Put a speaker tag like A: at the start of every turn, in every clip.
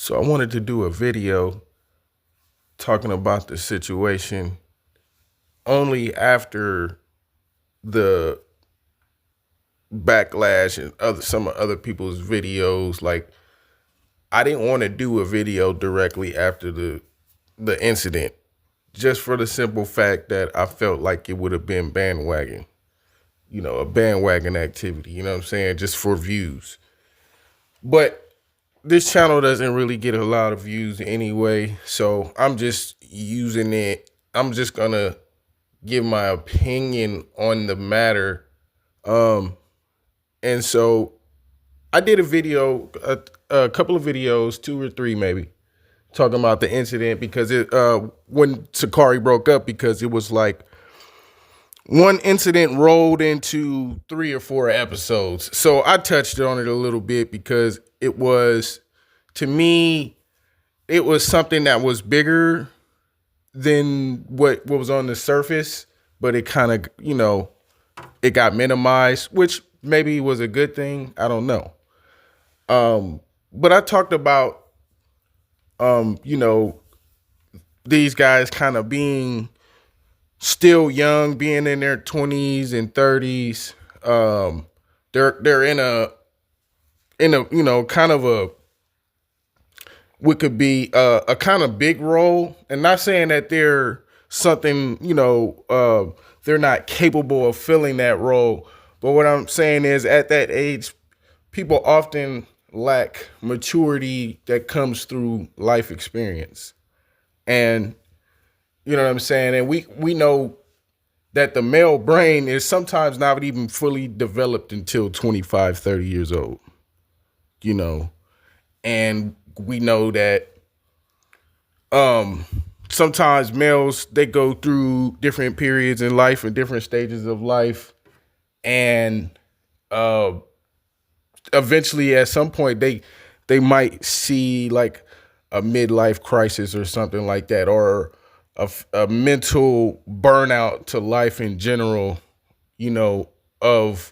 A: So I wanted to do a video talking about the situation only after the backlash and some other people's videos. Like, I didn't want to do a video directly after the incident, just for the simple fact that I felt like it would have been bandwagon, a bandwagon activity, you know what I'm saying? Just for views. But this channel doesn't really get a lot of views anyway, so I'm just using it. I'm just gonna give my opinion on the matter. And so I did a video, a couple of videos, 2 or 3 maybe, talking about the incident because when Sakari broke up, because it was like one incident rolled into 3 or 4 episodes. So I touched on it a little bit because it was, to me, it was something that was bigger than what was on the surface, but it kind of, it got minimized, which maybe was a good thing. I don't know. But I talked about, these guys kind of being still young, being in their 20s and 30s. They're in a kind of what could be a kind of big role, and not saying that they're something, they're not capable of filling that role. But what I'm saying is, at that age, people often lack maturity that comes through life experience. And you know what I'm saying? And we know that the male brain is sometimes not even fully developed until 25, 30 years old, and we know that sometimes males, they go through different periods in life and different stages of life, and eventually at some point they might see like a midlife crisis or something like that, or a mental burnout to life in general, of,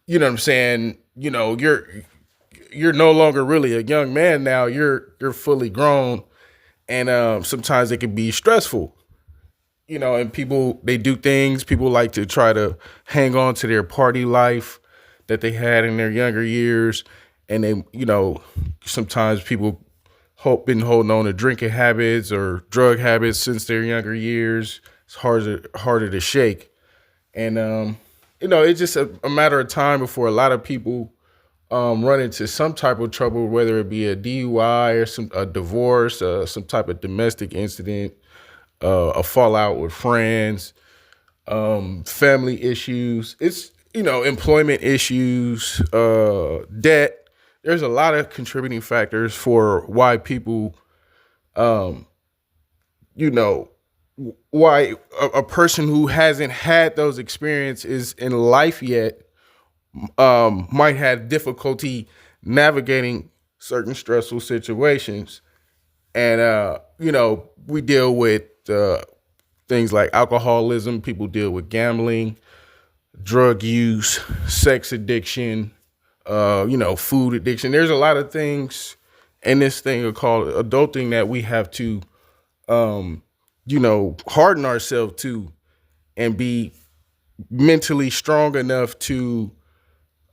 A: what I'm saying, you're no longer really a young man now. You're fully grown, and sometimes it can be stressful, and people, they do things. People like to try to hang on to their party life that they had in their younger years, and they, sometimes people been holding on to drinking habits or drug habits since their younger years. It's harder to shake, and it's just a matter of time before a lot of people run into some type of trouble, whether it be a DUI or a divorce, some type of domestic incident, a fallout with friends, family issues. It's, employment issues, debt. There's a lot of contributing factors for why people, why a person who hasn't had those experiences in life yet might have difficulty navigating certain stressful situations. And, we deal with things like alcoholism. People deal with gambling, drug use, sex addiction, food addiction. There's a lot of things in this thing called adulting that we have to, harden ourselves to, and be mentally strong enough to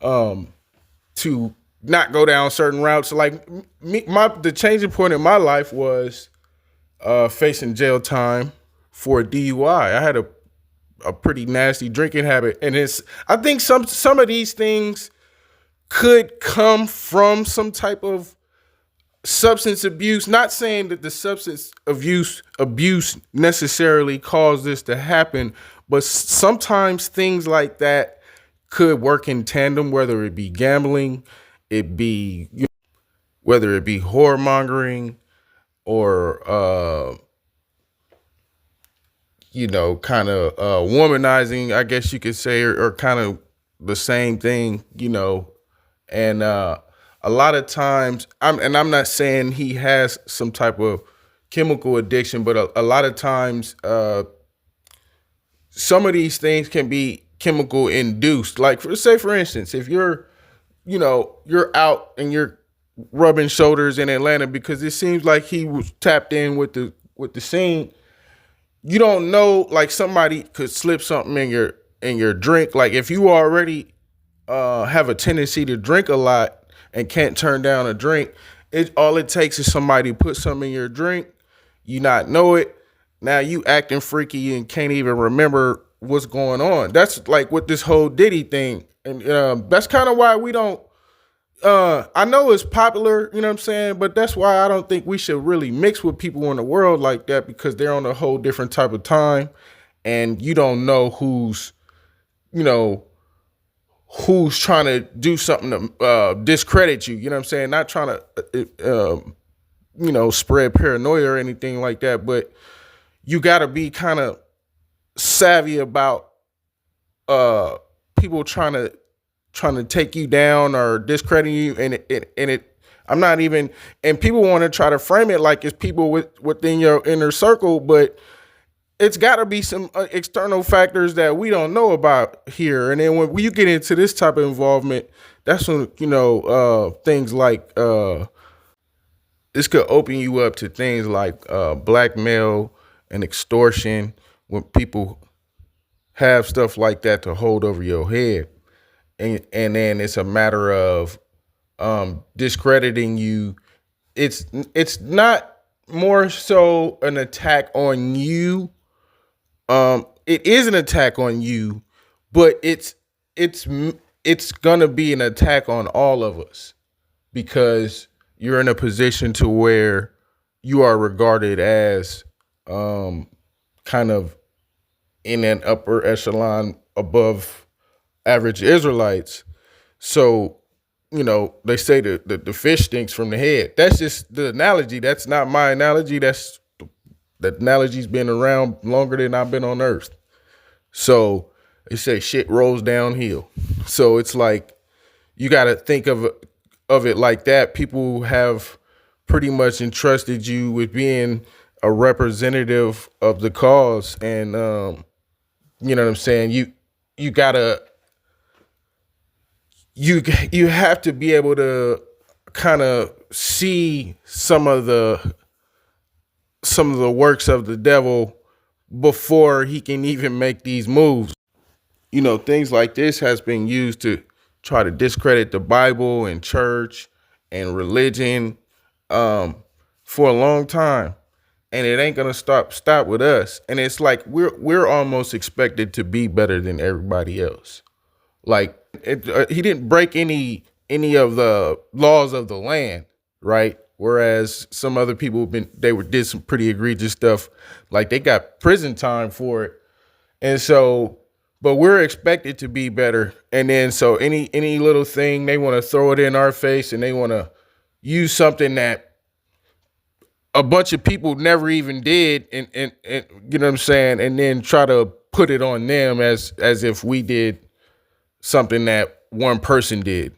A: not go down certain routes. Like the changing point in my life was facing jail time for a DUI. I had a pretty nasty drinking habit, and I think some of these things could come from some type of substance abuse. Not saying that the substance abuse necessarily caused this to happen, but sometimes things like that could work in tandem, whether it be gambling, whether it be whoremongering, or kind of womanizing, I guess you could say, or kind of the same thing, and a lot of times, I'm not saying he has some type of chemical addiction, but a lot of times, some of these things can be chemical induced. Like, for instance, if you're out and you're rubbing shoulders in Atlanta because it seems like he was tapped in with the scene. You don't know, like somebody could slip something in your drink. Like if you already have a tendency to drink a lot and can't turn down a drink, it all it takes is somebody put something in your drink, you not know it. Now you acting freaky and can't even remember what's going on. That's like with this whole Diddy thing, and that's kind of why we don't. I know it's popular, you know what I'm saying, but that's why I don't think we should really mix with people in the world like that because they're on a whole different type of time, and you don't know you know, who's trying to do something to discredit you. You know what I'm saying? Not trying to, spread paranoia or anything like that, but you got to be kind of savvy about uh, people trying to take you down or discredit you, and I'm not even. And people want to try to frame it like it's people within your inner circle, but it's got to be some external factors that we don't know about here. And then when you get into this type of involvement, that's when things like this could open you up to things like blackmail and extortion when people have stuff like that to hold over your head. And then it's a matter of discrediting you. It's not more so an attack on you. It is an attack on you, but it's it's gonna be an attack on all of us because you're in a position to where you are regarded as kind of in an upper echelon above average Israelites. So, they say the fish stinks from the head. That's just the analogy. That's not my analogy. The analogy's been around longer than I've been on Earth. So they say shit rolls downhill. So it's like you got to think of it like that. People have pretty much entrusted you with being a representative of the cause, and you know what I'm saying. You gotta you have to be able to kind of see some of the works of the devil before he can even make these moves. Things like this has been used to try to discredit the Bible and church and religion for a long time. And it ain't gonna stop with us. And it's like we're almost expected to be better than everybody else. Like he didn't break any of the laws of the land, right? Whereas some other people did some pretty egregious stuff, like they got prison time for it, and so, but we're expected to be better. And then so any little thing they want to throw it in our face, and they want to use something that a bunch of people never even did, and you know what I'm saying, and then try to put it on them as if we did something that one person did.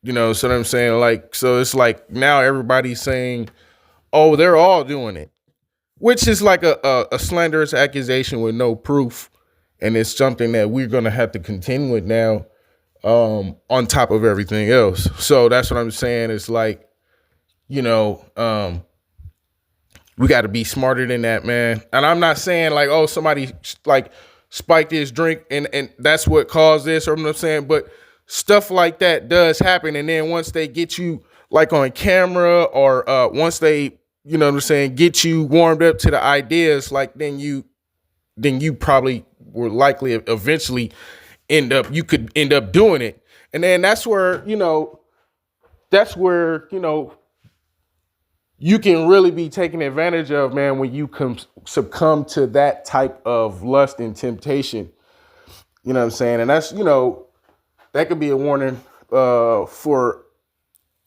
A: So what I'm saying? Like, so it's like now everybody's saying, oh, they're all doing it, which is like a slanderous accusation with no proof. And it's something that we're going to have to contend with now, on top of everything else. So that's what I'm saying. It's like, we got to be smarter than that, man. And I'm not saying like, oh, somebody like spiked his drink and that's what caused this, or I'm not saying, but stuff like that does happen. And then once they get you like on camera, or once they, you know what I'm saying, get you warmed up to the ideas, like then you probably were likely eventually you could end up doing it. And then that's where, you can really be taken advantage of, man, when you succumb to that type of lust and temptation. You know what I'm saying? And that's, that could be a warning for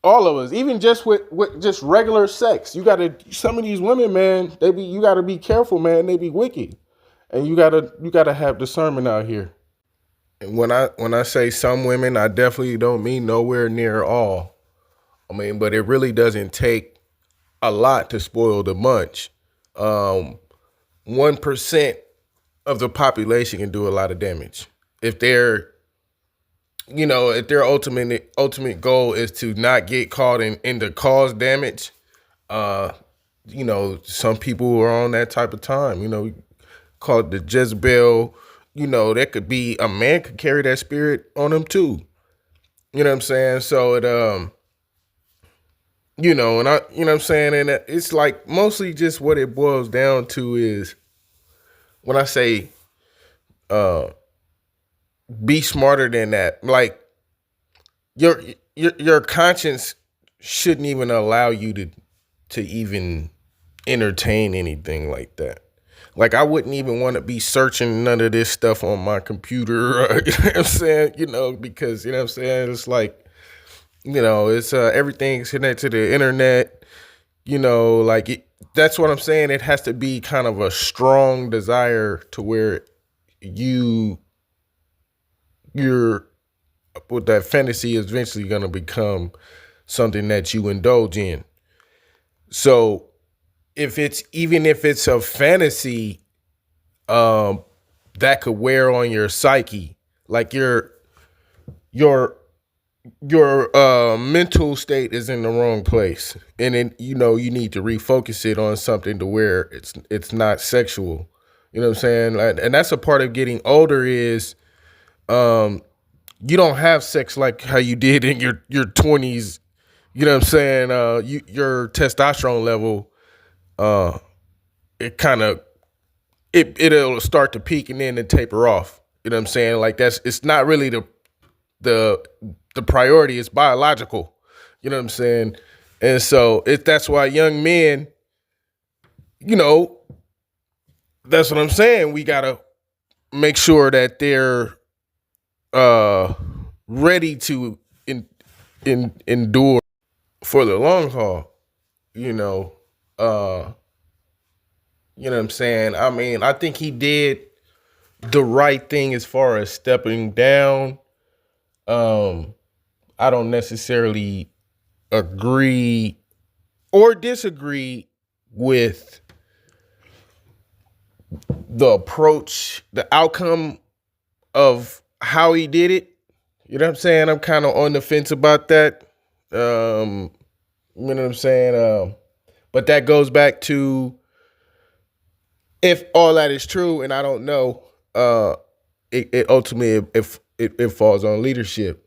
A: all of us, even just with just regular sex. Some of these women, man, you gotta be careful, man. They be wicked. And you gotta have discernment out here. And when I say some women, I definitely don't mean nowhere near all. I mean, but it really doesn't take a lot to spoil the bunch. 1% of the population can do a lot of damage. If they're if their ultimate goal is to not get caught in the cause damage, uh, some people are on that type of time. Call it the Jezebel. That could be a man could carry that spirit on him too. You know what I'm saying? So and what I'm saying, and it's like mostly just what it boils down to is when I say be smarter than that. Like your your conscience shouldn't even allow you to even entertain anything like that. Like I wouldn't even want to be searching none of this stuff on my computer. You know what I'm saying? Because you know what I'm saying. It's like it's everything's connected to the internet. That's what I'm saying. It has to be kind of a strong desire to where you're with that fantasy is eventually going to become something that you indulge in. So if it's a fantasy, that could wear on your psyche, like your mental state is in the wrong place, and then you need to refocus it on something to where it's not sexual. You know what I'm saying? And that's a part of getting older is you don't have sex like how you did in your 20s. You know what I'm saying? Your testosterone level, it kind of it'll start to peak and then it taper off. You know what I'm saying? Like it's not really the priority. It's biological. You know what I'm saying? And so that's why young men, that's what I'm saying. We gotta make sure that they're ready to endure for the long haul. You know, you know what I'm saying? I mean, I think he did the right thing as far as stepping down. I don't necessarily agree or disagree with the approach, the outcome of how he did it. You know what I'm saying? I'm kind of on the fence about that. You know what I'm saying? But that goes back to if all that is true, and I don't know, it ultimately if it falls on leadership.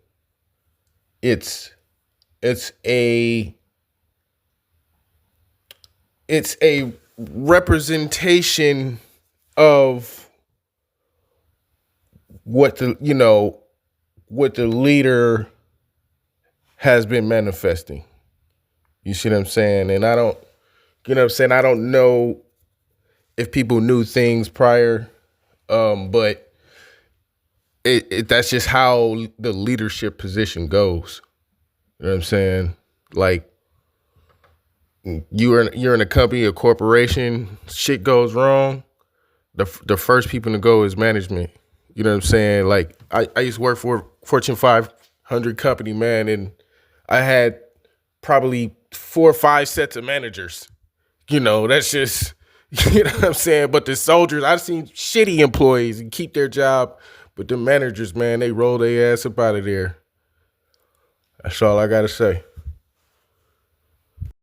A: It's a representation of what the leader has been manifesting. You see what I'm saying? And I don't, I don't know if people knew things prior, but that's just how the leadership position goes. You know what I'm saying? Like you're in a company, a corporation, shit goes wrong. The first people to go is management. You know what I'm saying? Like I used to work for a Fortune 500 company, man, and I had probably 4 or 5 sets of managers. That's just, you know what I'm saying? But the soldiers, I've seen shitty employees and keep their job, but the managers, man, they roll their ass up out of there. That's all I got to say.